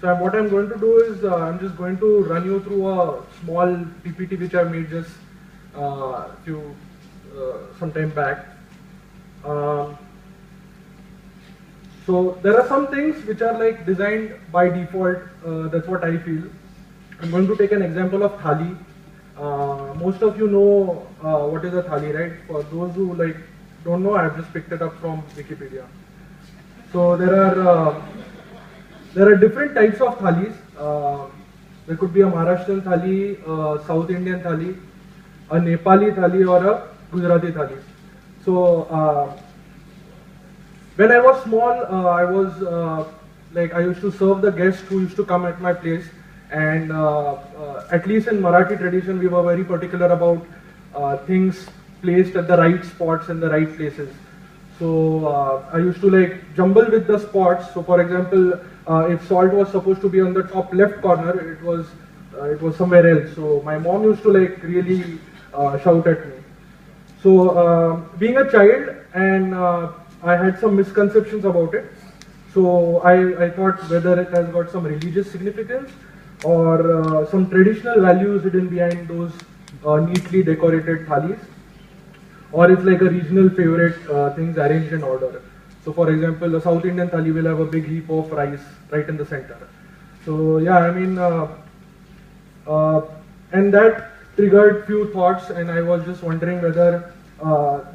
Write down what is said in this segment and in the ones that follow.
So what I'm going to do is I'm just going to run you through a small PPT which I made just some time back. So there are some things which are like designed by default. That's what I feel. I'm going to take an example of thali. Most of you know what is a thali, right? For those who like don't know, I've just picked it up from Wikipedia. So there are different types of thalis. There could be a Maharashtrian thali, a South Indian thali, a Nepali thali, or a Gujarati thali. So when I was small, I was I used to serve the guests who used to come at my place, and at least in Marathi tradition, we were very particular about things placed at the right spots in the right places. So I used to like jumble with the spots. So for example, if salt was supposed to be on the top left corner, it was somewhere else. So my mom used to like really shout at me. So being a child, and I had some misconceptions about it. So I thought whether it has got some religious significance or some traditional values hidden behind those neatly decorated thalis, or it's like a regional favorite things arranged in order. So for example, a South Indian thali will have a big heap of rice right in the center. So yeah, I mean, and that triggered few thoughts, and I was just wondering whether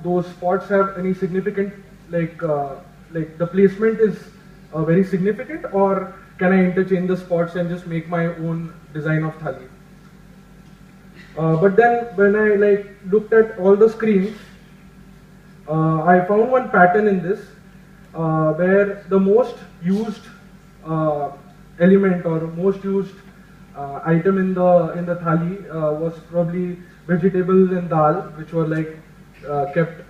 those spots have any significant, like the placement is very significant, or can I interchange the spots and just make my own design of thali? But then when I like looked at all the screens, I found one pattern in this where the most used element or most used item in the thali was probably vegetables and dal, which were like kept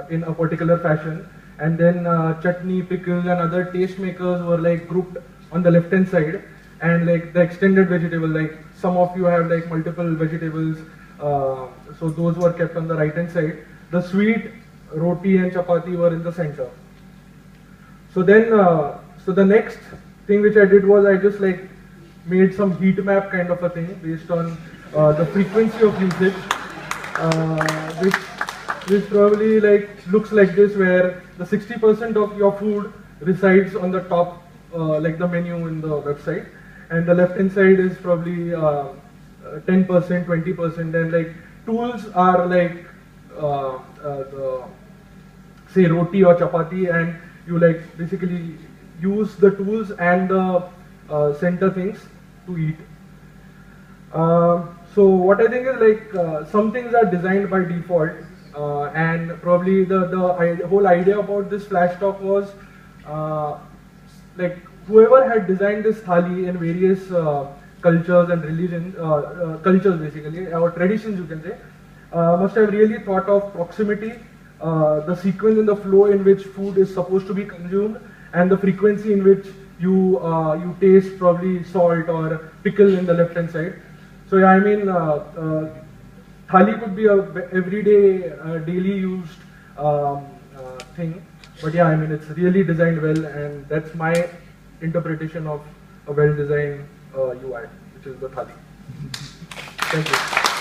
in a particular fashion, and then chutney, pickles, and other taste makers were like grouped on the left hand side, and like the extended vegetable, like some of you have like multiple vegetables, so those were kept on the right hand side. The sweet, roti and chapati were in the center. So then, so the next thing which I did was I just like made some heat map kind of a thing based on the frequency of usage, which probably like looks like this, where the 60% of your food resides on the top, like the menu in the website, and the left hand side is probably 10%, 20%, and like tools are like the say roti or chapati, and you like basically use the tools and the center things to eat. So what I think is like some things are designed by default, and probably the whole idea about this flash talk was like whoever had designed this thali in various cultures and religions, cultures basically, or traditions you can say, must have really thought of proximity, the sequence and the flow in which food is supposed to be consumed, and the frequency in which you taste probably salt or pickle in the left hand side. So yeah, I mean, thali could be a everyday, daily used thing, but yeah, I mean, it's really designed well, and that's my interpretation of a well-designed UI, which is the thali. Thank you.